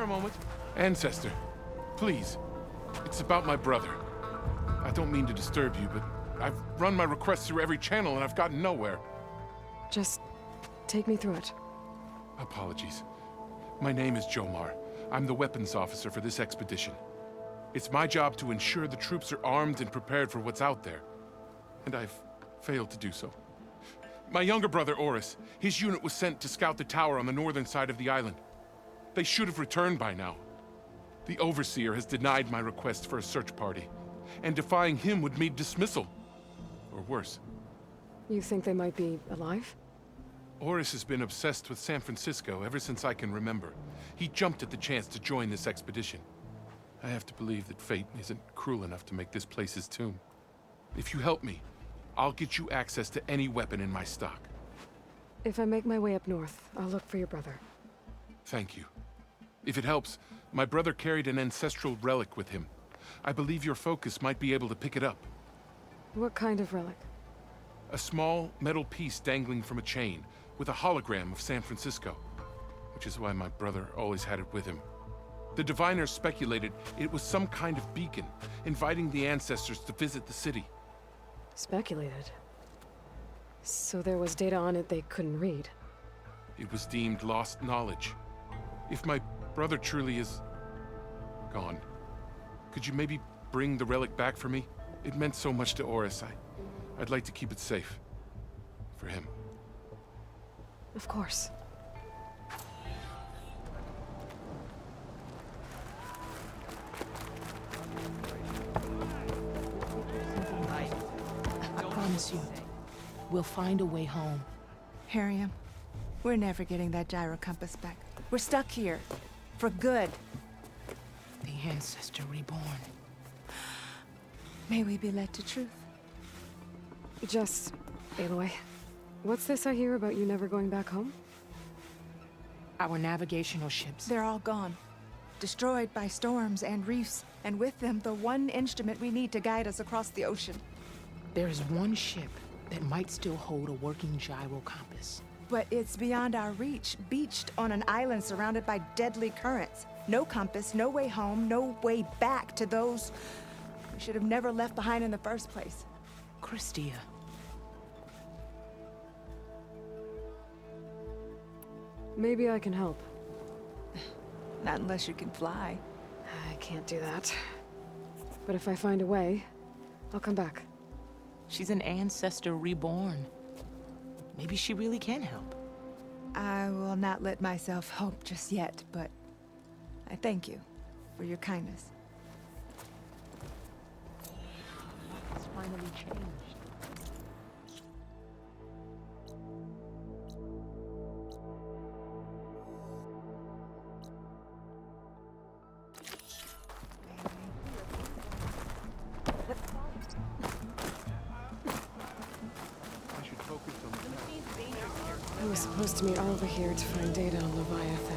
a moment. Ancestor, please. It's about my brother. I don't mean to disturb you, but I've run my requests through every channel and I've gotten nowhere. Just take me through it. Apologies. My name is Jomar. I'm the weapons officer for this expedition. It's my job to ensure the troops are armed and prepared for what's out there. And I've failed to do so. My younger brother, Oris, his unit was sent to scout the tower on the northern side of the island. They should have returned by now. The Overseer has denied my request for a search party, and defying him would mean dismissal. Or worse. You think they might be alive? Oris has been obsessed with San Francisco ever since I can remember. He jumped at the chance to join this expedition. I have to believe that fate isn't cruel enough to make this place his tomb. If you help me, I'll get you access to any weapon in my stock. If I make my way up north, I'll look for your brother. Thank you. If it helps, my brother carried an ancestral relic with him. I believe your focus might be able to pick it up. What kind of relic? A small metal piece dangling from a chain, with a hologram of San Francisco. Which is why my brother always had it with him. The diviners speculated it was some kind of beacon, inviting the ancestors to visit the city. Speculated? So there was data on it they couldn't read? It was deemed lost knowledge. If my brother truly is gone, could you maybe bring the relic back for me? It meant so much to Oris. I'd like to keep it safe. For him. Of course. I promise you, we'll find a way home. Harriam, we're never getting that gyro compass back. We're stuck here. For good. The Ancestor reborn. May we be led to truth. Just, Aloy, what's this I hear about you never going back home? Our navigational ships. They're all gone. Destroyed by storms and reefs, and with them, the one instrument we need to guide us across the ocean. There is one ship that might still hold a working gyro compass. But it's beyond our reach, beached on an island surrounded by deadly currents. No compass, no way home, no way back to those we should have never left behind in the first place. Christia. Maybe I can help. Not unless you can fly. I can't do that. But if I find a way, I'll come back. She's an Ancestor reborn. Maybe she really can help. I will not let myself hope just yet, but I thank you for your kindness. It's finally changed. I should focus on the I was supposed to meet Oliver here to find data on Leviathan.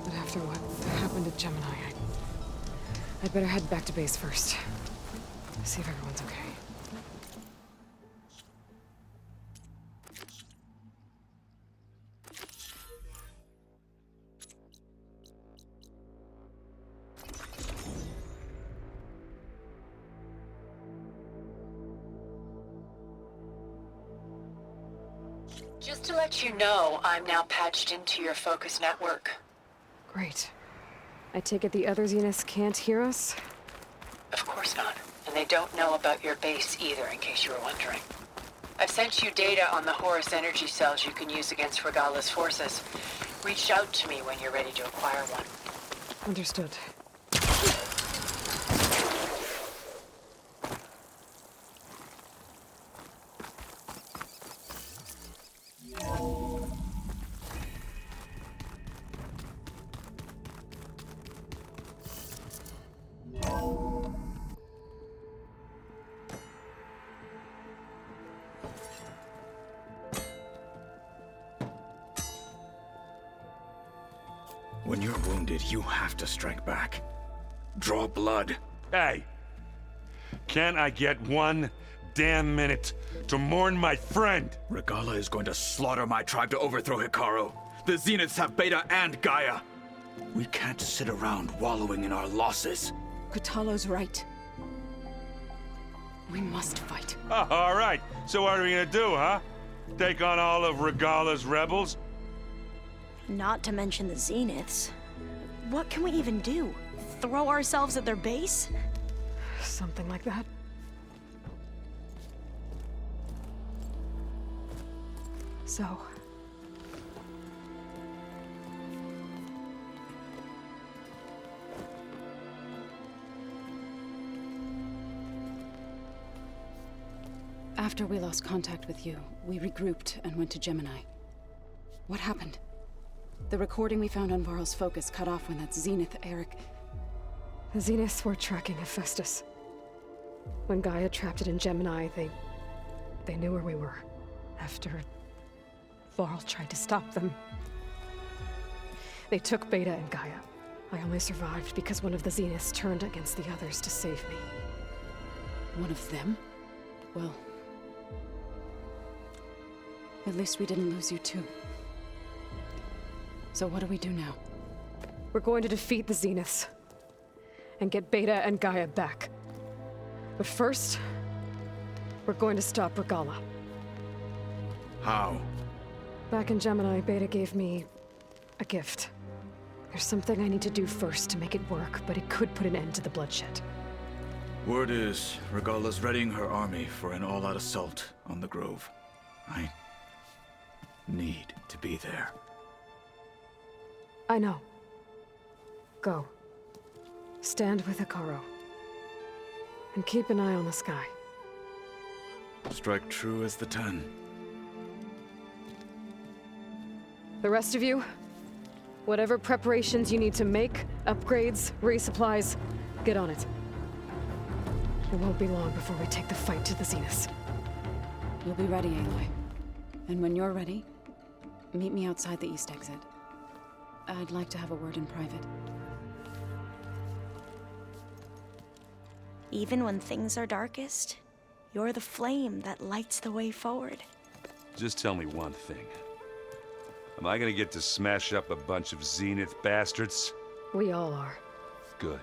But after what happened at Gemini, I'd better head back to base first. See if everyone's okay. Just to let you know, I'm now patched into your focus network. Great. I take it the other Zeniths can't hear us? Of course not. And they don't know about your base either, in case you were wondering. I've sent you data on the Horus energy cells you can use against Regala's forces. Reach out to me when you're ready to acquire one. Understood. When you're wounded, you have to strike back. Draw blood. Hey! Can't I get one damn minute to mourn my friend? Regala is going to slaughter my tribe to overthrow Hikaru. The Zeniths have Beta and Gaia. We can't sit around wallowing in our losses. Kotallo's right. We must fight. Oh, all right. So what are we gonna do, huh? Take on all of Regala's rebels? Not to mention the Zeniths. What can we even do? Throw ourselves at their base? Something like that. So... After we lost contact with you, we regrouped and went to Gemini. What happened? The recording we found on Varl's focus cut off when that Zenith, Eric... The Zeniths were tracking Hephaestus. When Gaia trapped it in Gemini, they knew where we were. After Varl tried to stop them. They took Beta and Gaia. I only survived because one of the Zeniths turned against the others to save me. One of them? Well... at least we didn't lose you too. So what do we do now? We're going to defeat the Zeniths. And get Beta and Gaia back. But first, we're going to stop Regala. How? Back in Gemini, Beta gave me a gift. There's something I need to do first to make it work, but it could put an end to the bloodshed. Word is, Regala's readying her army for an all-out assault on the Grove. I need to be there. I know. Go. Stand with Ikaro. And keep an eye on the sky. Strike true as the 10. The rest of you, whatever preparations you need to make, upgrades, resupplies, get on it. It won't be long before we take the fight to the Zeniths. You'll be ready, Aloy. And when you're ready, meet me outside the east exit. I'd like to have a word in private. Even when things are darkest, you're the flame that lights the way forward. Just tell me one thing. Am I gonna get to smash up a bunch of Zenith bastards? We all are. Good.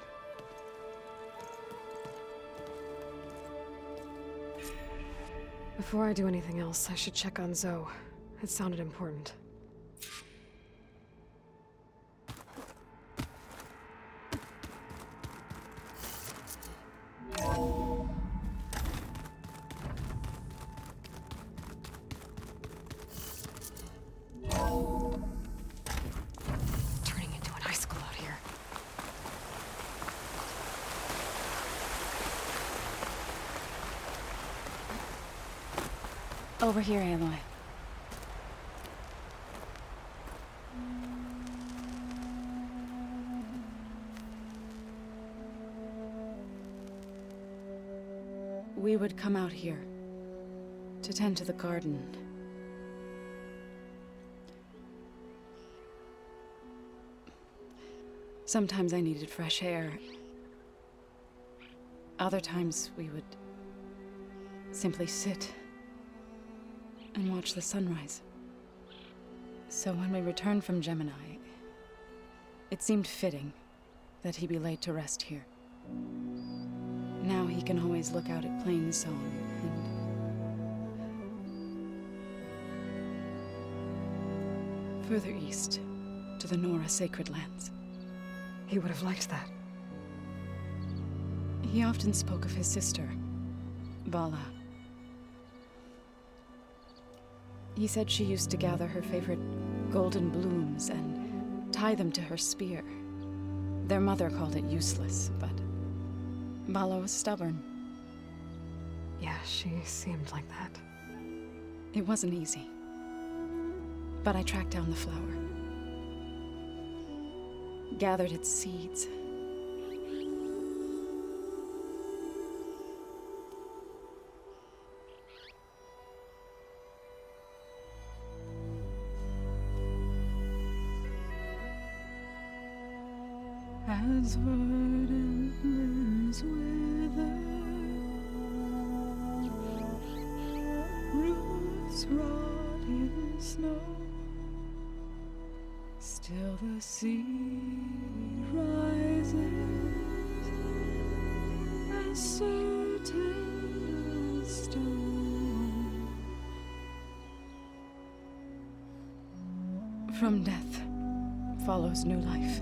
Before I do anything else, I should check on Zoe. It sounded important. Turning into an icicle out here. Over here, Aloy. We would come out here to tend to the garden. Sometimes I needed fresh air. Other times we would simply sit and watch the sunrise. So when we returned from Gemini, it seemed fitting that he be laid to rest here. Now he can always look out at Plains Song and further east to the Nora Sacred Lands. He would have liked that. He often spoke of his sister, Bala. He said she used to gather her favorite golden blooms and tie them to her spear. Their mother called it useless, but Bala was stubborn. Yeah, she seemed like that. It wasn't easy. But I tracked down the flower. Gathered its seeds. As verdant wither, roots rot in snow. till the sea rises as certain as stone. From death follows new life.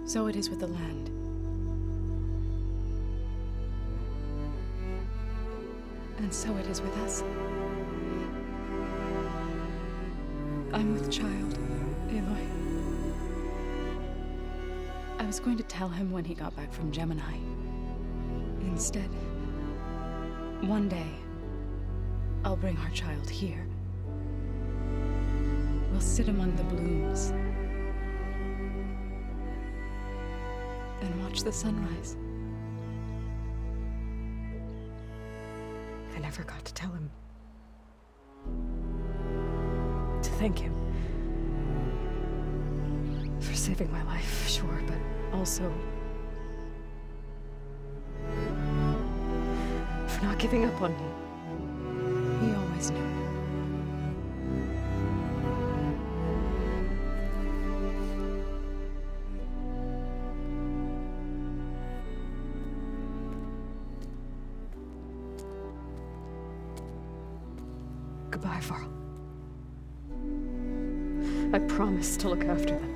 So it is with the land. And so it is with us. I'm with child, Aloy. I was going to tell him when he got back from Gemini. Instead, one day, I'll bring our child here. We'll sit among the blooms and watch the sunrise. I never got to tell him. To thank him. For saving my life, sure, but also for not giving up on me. He always knew. Goodbye, Varl. I promise to look after them.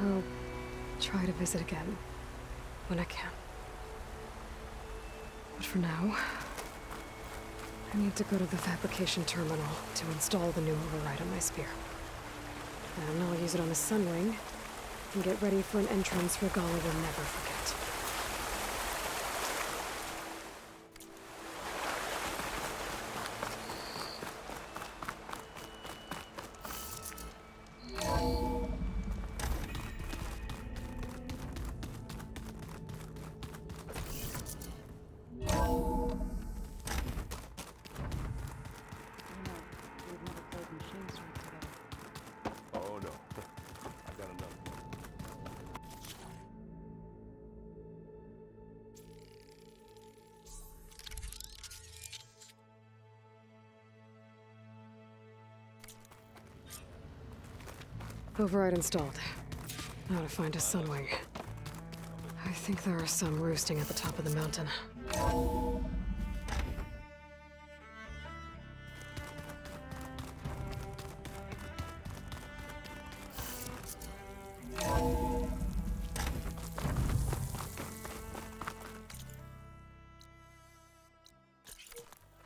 I'll try to visit again when I can. But for now, I need to go to the fabrication terminal to install the new override on my spear. And I'll use it on the sun ring and get ready for an entrance Regala will never forget. Oh no, I got another. Override installed. Now to find a sunwing. I think there are some roosting at the top of the mountain.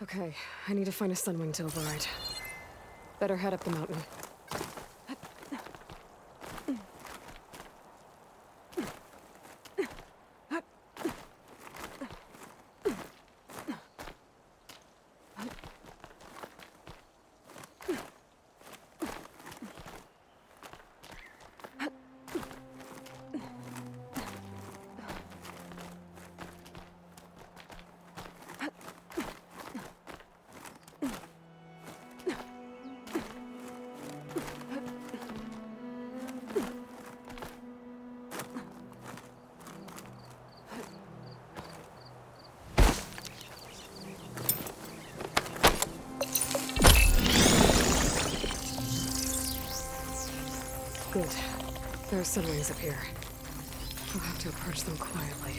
Okay, I need to find a sunwing to override. Better head up the mountain. Good. There are sunwings up here. I'll have to approach them quietly.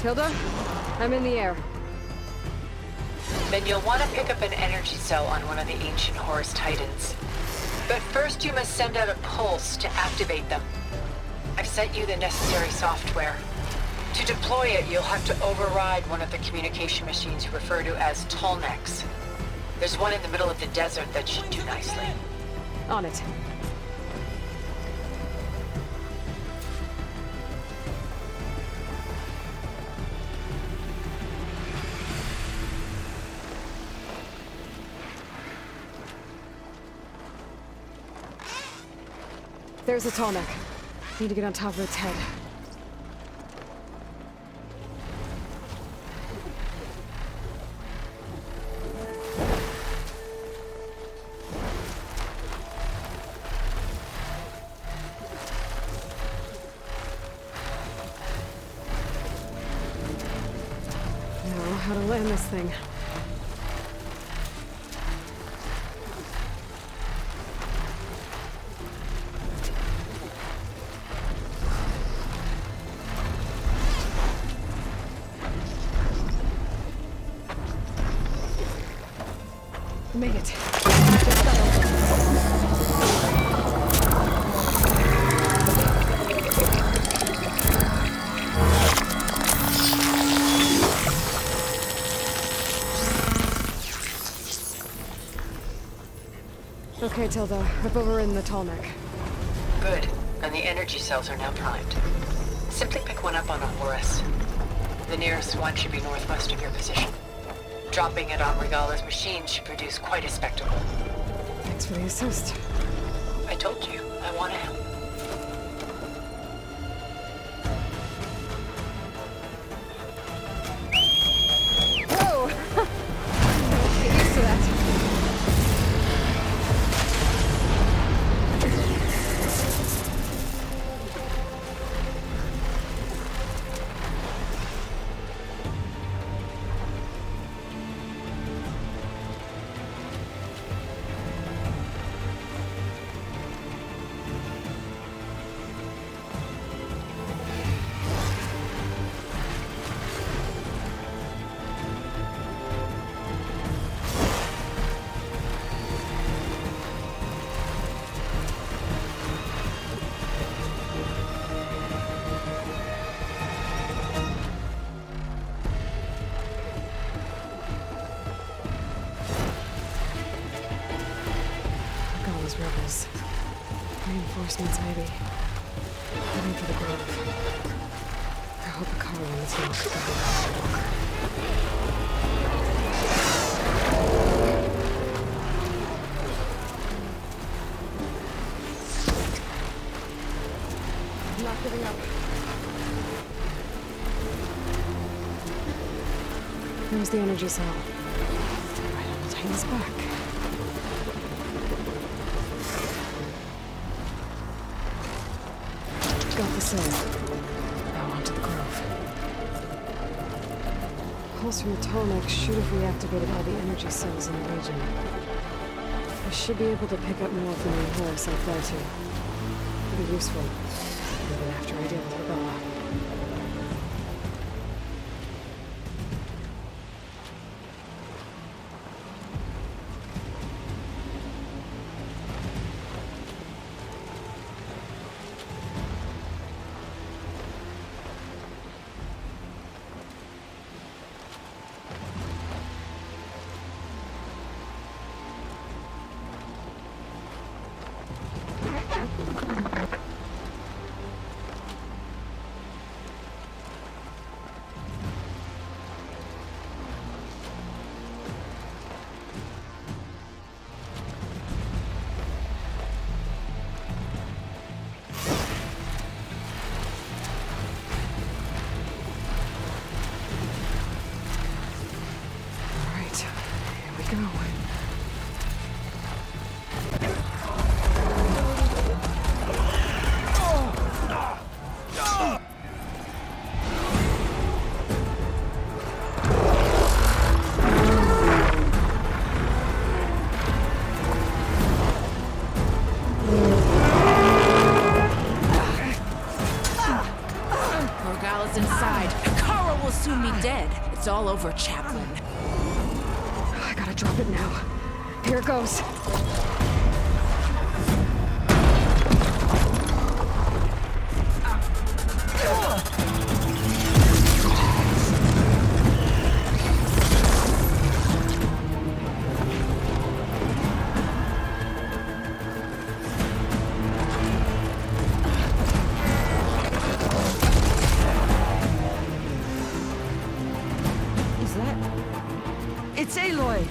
Tilda, I'm in the air. Then you'll want to pick up an energy cell on one of the ancient Horus Titans. But first you must send out a pulse to activate them. I've sent you the necessary software. To deploy it, you'll have to override one of the communication machines you refer to as Tallnecks. There's one in the middle of the desert that should do nicely. On it. There's a tall neck. Need to get on top of its head. Know how to land this thing. Made it. Just got over. Okay, Tilda. I've overridden the tall neck. Good. And the energy cells are now primed. Simply pick one up on a Horus. The nearest one should be northwest of your position. Dropping it on Regala's machine should produce quite a spectacle. Thanks for the assist. I told you, I want to help. Whoa! Get used to that. Rebels. Reinforcements, maybe. Heading for the grove. I hope a car on this walk. I'm not giving up. There's the energy cell. Right on the Titan's back. Got the cell. Now onto the grove. Pulse from the Tallneck should have reactivated all the energy cells in the region. I should be able to pick up more from the Horus up there too. Pretty useful. Even after I deal with Regala. dead. Kara will soon be dead. It's all over, Chaplain. I gotta drop it now. Here it goes. It's Aloy!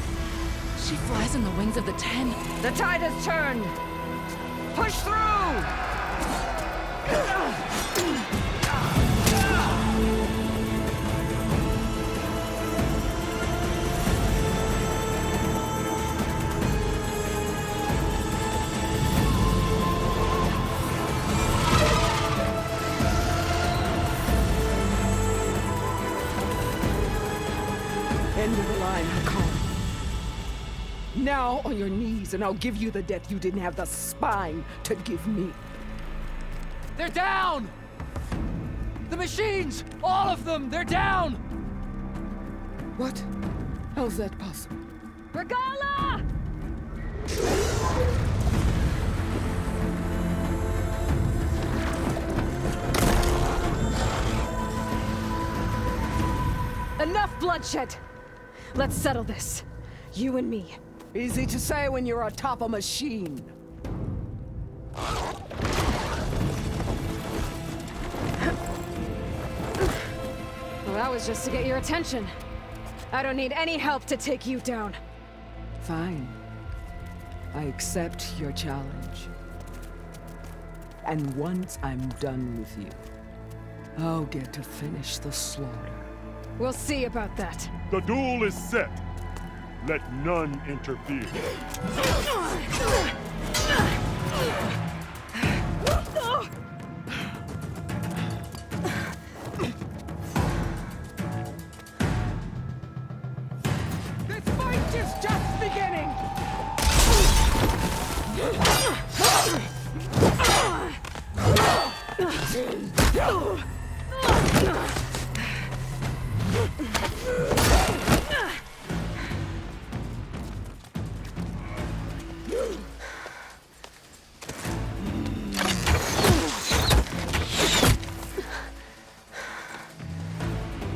She flies on the wings of the Ten. The tide has turned! Push through! End of the line, Hakon. Now on your knees, and I'll give you the death you didn't have the spine to give me. They're down! The machines! All of them! They're down! What? How's that possible? Regala! Enough bloodshed! Let's settle this. You and me. Easy to say when you're atop a machine. Well, that was just to get your attention. I don't need any help to take you down. Fine. I accept your challenge. And once I'm done with you, I'll get to finish the slaughter. We'll see about that. The duel is set. Let none interfere. This fight is just beginning!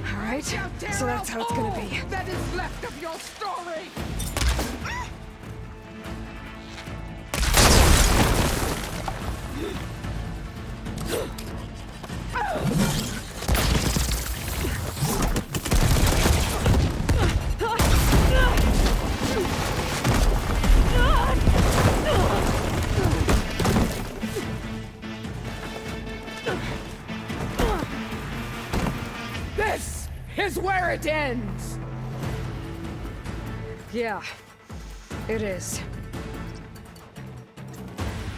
All right, so that's how it's gonna be. That is left of your story! This is where it ends! Yeah, it is.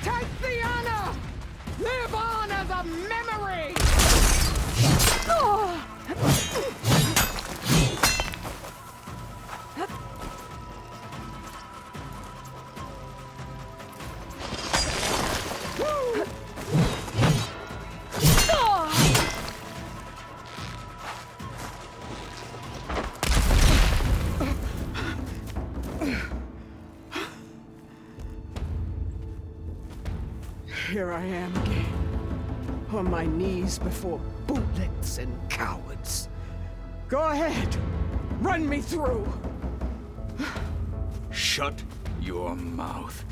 Tatiana! Live on as a memory! Here I am again, on my knees before bootlets and cowards. Go ahead, run me through. Shut your mouth,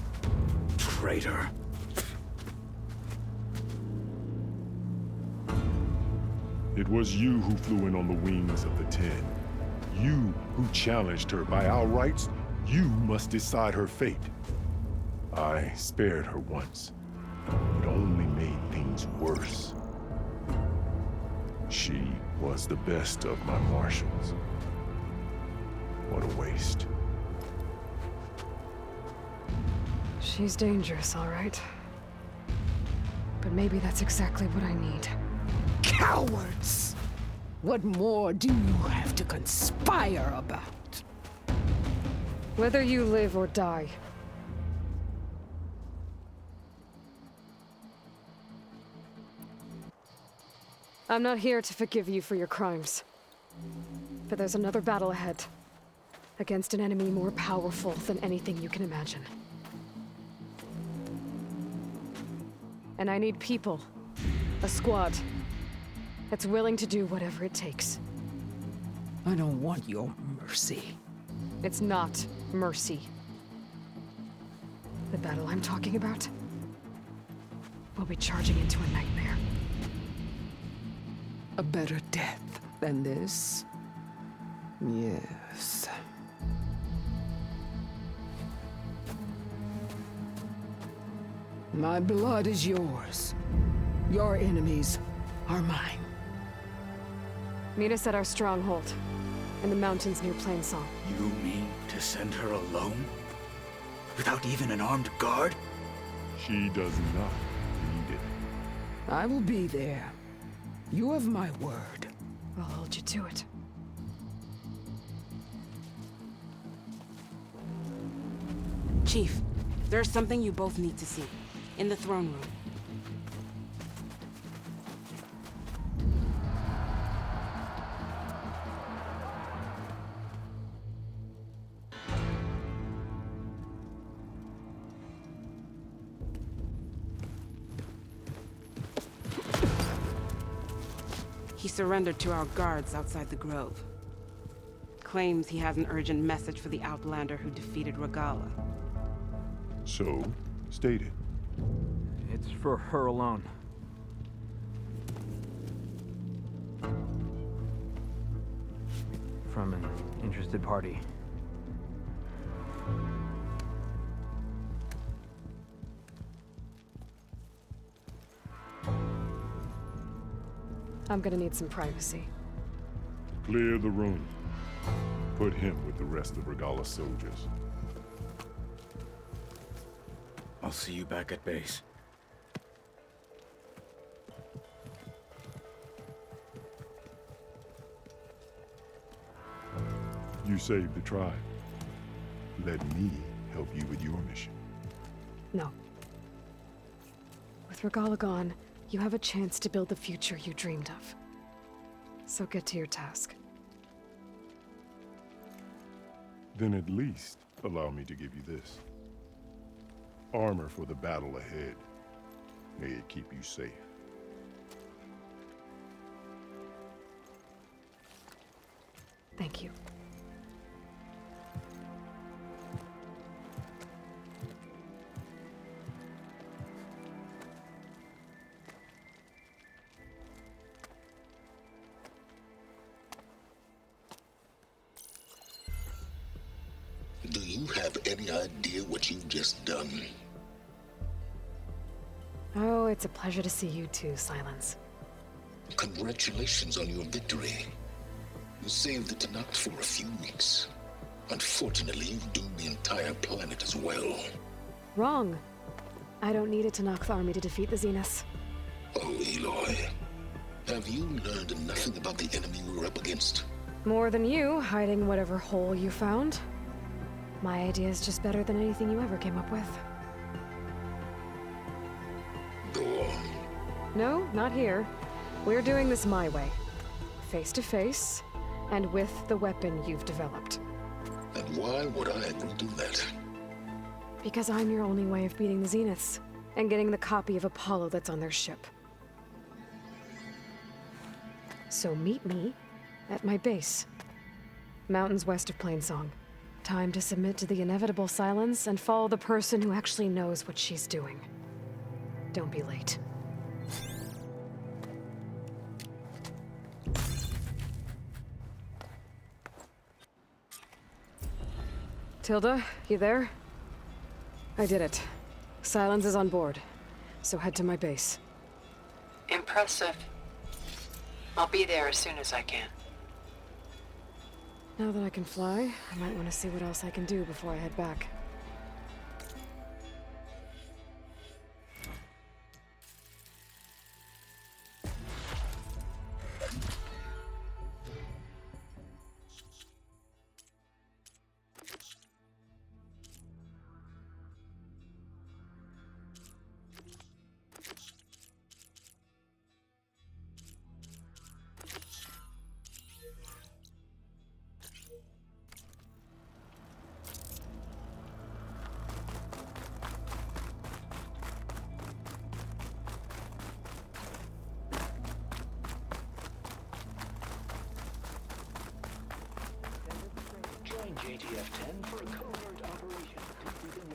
traitor. It was you who flew in on the wings of the Ten. You who challenged her. By our rights, you must decide her fate. I spared her once. It only made things worse. She was the best of my marshals. What a waste. She's dangerous, all right. But maybe that's exactly what I need. Cowards! What more do you have to conspire about? Whether you live or die. I'm not here to forgive you for your crimes. But there's another battle ahead. Against an enemy more powerful than anything you can imagine. And I need people. A squad. That's willing to do whatever it takes. I don't want your mercy. It's not mercy. The battle I'm talking about will be charging into a nightmare. A better death than this? Yes. My blood is yours. Your enemies are mine. Meet us at our stronghold, in the mountains near Plainsong. You mean to send her alone? Without even an armed guard? She does not need it. I will be there. You have my word. I'll hold you to it. Chief, there's something you both need to see. In the throne room. He surrendered to our guards outside the grove. Claims he has an urgent message for the Outlander who defeated Regala. So, state it. It's for her alone. From an interested party. I'm gonna need some privacy. Clear the room. Put him with the rest of Regala's soldiers. I'll see you back at base. You saved the tribe. Let me help you with your mission. No. With Regala gone, you have a chance to build the future you dreamed of. So get to your task. Then at least allow me to give you this. Armor for the battle ahead. May it keep you safe. Thank you. Do you have any idea what you've just done? Oh, it's a pleasure to see you too, Silence. Congratulations on your victory. You saved the Tanakh for a few weeks. Unfortunately, you've doomed the entire planet as well. Wrong. I don't need a Tanakh army to defeat the Zeniths. Oh, Eloy. Have you learned nothing about the enemy we're up against? More than you, hiding whatever hole you found. My idea is just better than anything you ever came up with. Go on. No, not here. We're doing this my way. Face to face, and with the weapon you've developed. And why would I agree to that? Because I'm your only way of beating the Zeniths, and getting the copy of Apollo that's on their ship. So meet me at my base. Mountains west of Plainsong. Time to submit to the inevitable silence and follow the person who actually knows what she's doing. Don't be late. Tilda, you there? I did it. Silence is on board, so head to my base. Impressive. I'll be there as soon as I can. Now that I can fly, I might want to see what else I can do before I head back.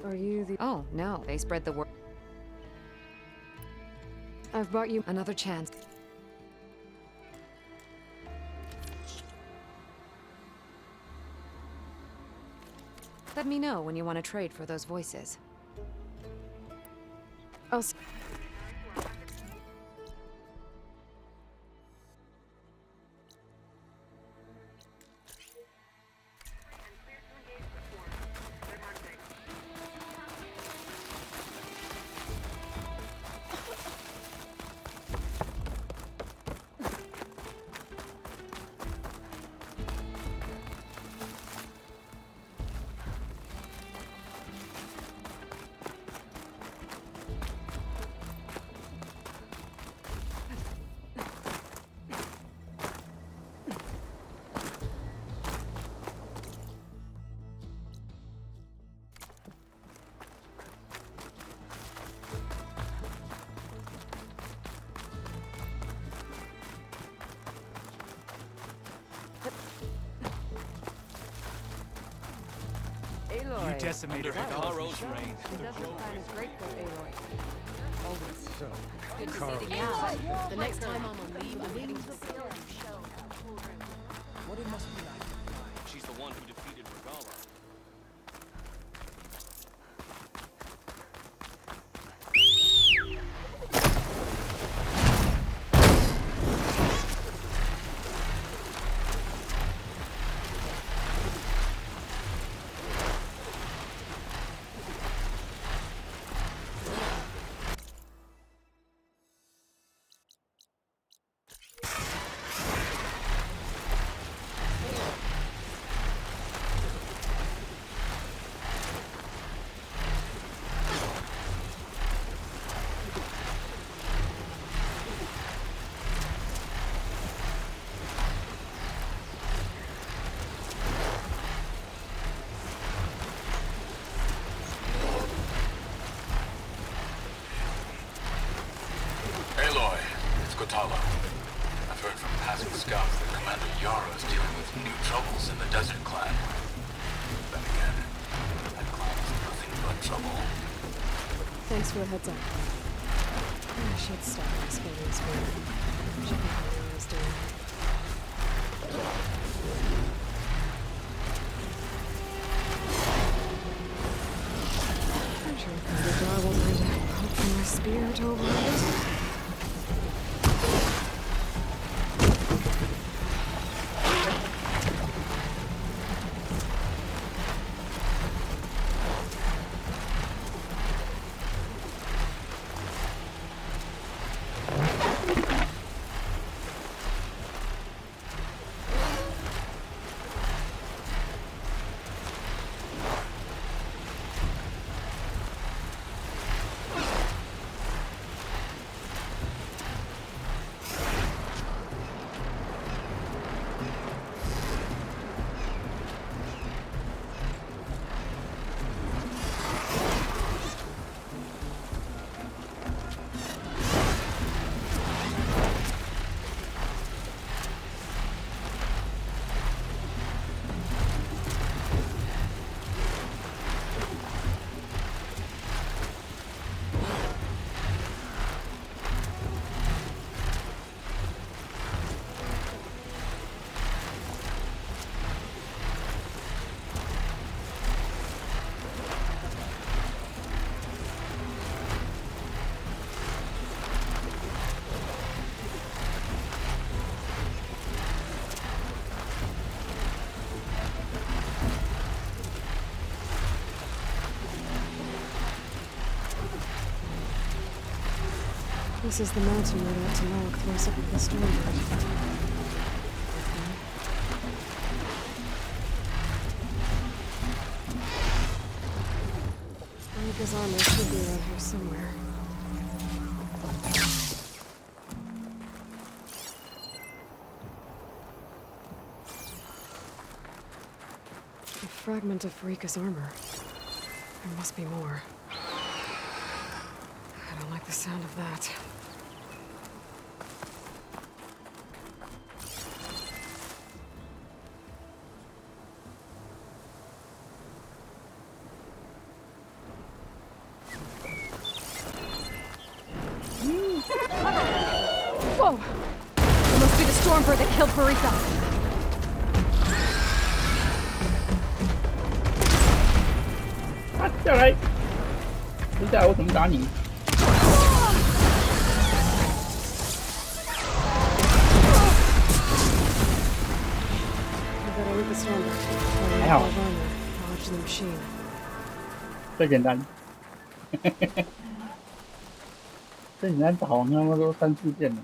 Are you the... Oh, no. They spread the word. I've bought you another chance. Let me know when you want to trade for those voices. I'll s- You decimated Carl's reign. Industrial plan is great for Aloy. Always. So, Good to Carl. see that you the next time I'm on leave, I'm heading to the What it must be like. She's the one who defeated Regala. Aloy, it's Kotala. I've heard from passing scouts that Commander Yara is dealing with new troubles in the Desert Clan. Then again, that clan is nothing but trouble. Thanks for the heads up. I should stop explaining this one. Should be what I was doing. I'm sure the jar won't mind to poke from my spear to override it. This is the mountain we're about to log close up with the storm. Rika's armor should be around here somewhere. A fragment of Rika's armor. There must be more. I don't like the sound of that. killed Farika. 啊，下来！接下来我怎么打你？ 还好，最简单，最简单打完他们都3、4件了。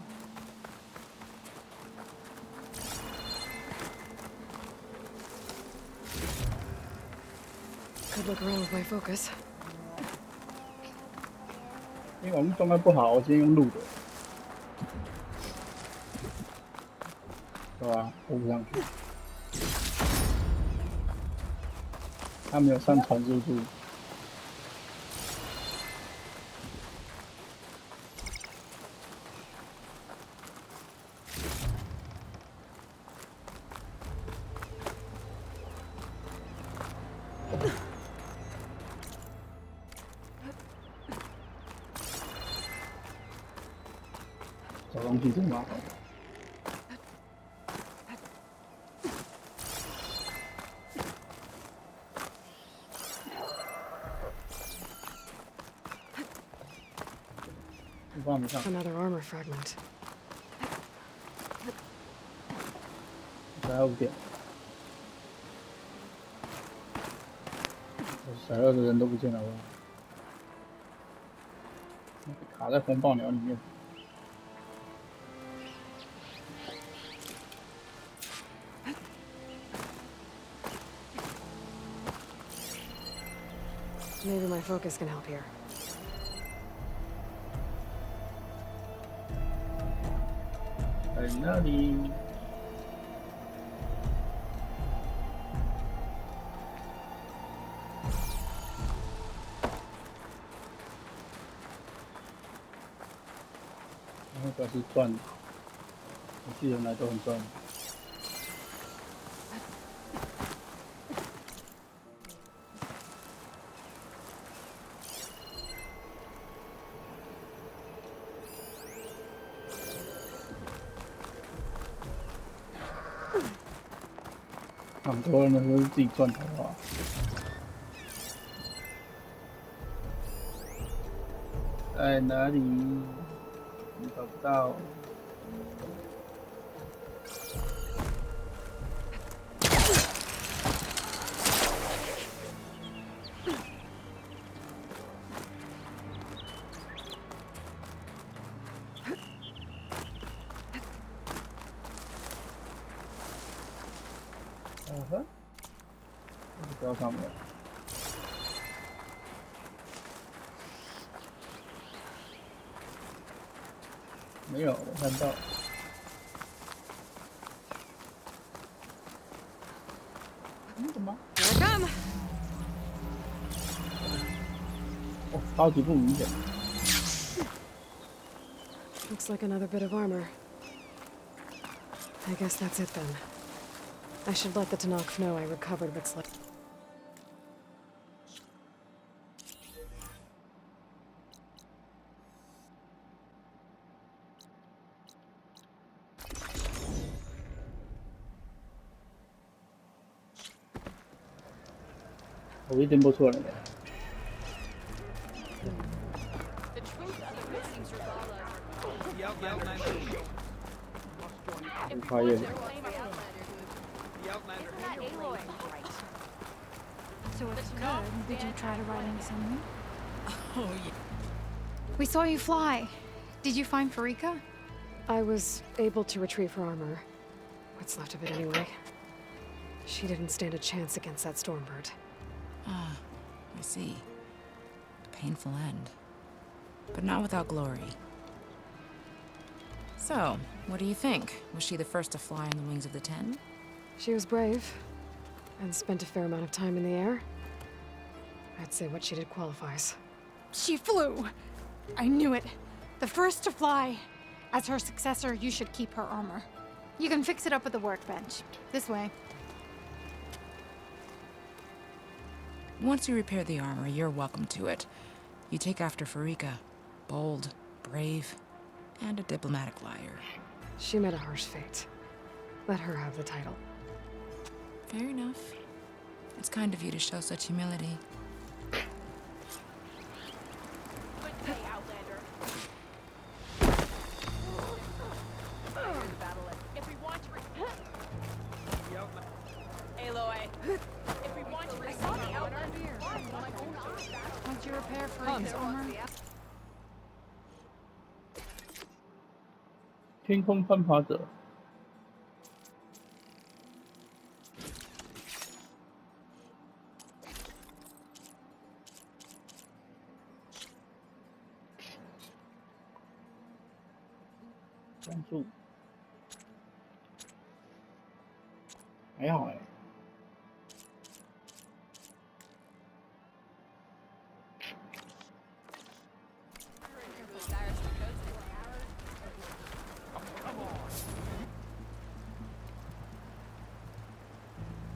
Could look around with my focus. 因为网络状态不好，我今天用录的，对吧？播不上去，他没有上传入度。 找东西真麻烦。Another armor fragment. 还有5点，我12个人都不见了吧？卡在风暴鸟里面。 Maybe my focus can help here. 在那里。然后表示赚，我记得来都很赚。 很多人都是自己赚的话，在哪里？你找不到。不要上面。没有，我看到。怎么？ Here I come. 哦，超级不明显。Looks like another bit of armor. I guess that's it then. I should let the Tanakh know I recovered what's left. Oh, 我一定不错了呢。跨越。 So it's good. Did you try to ride into someone? Oh, yeah. We saw you fly. Did you find Farika? I was able to retrieve her armor. What's left of it anyway. She didn't stand a chance against that Stormbird. Ah, I see. A painful end. But not without glory. So, what do you think? Was she the first to fly on the wings of the Ten? She was brave, and spent a fair amount of time in the air. I'd say what she did qualifies. She flew! I knew it. The first to fly. As her successor, you should keep her armor. You can fix it up at the workbench. This way. Once you repair the armor, you're welcome to it. You take after Farika. Bold, brave, and a diplomatic liar. She met a harsh fate. Let her have the title. Fair enough. It's kind of you to show such humility. Once you repair Freya's armor, 天空攀爬者，专注，还好哎。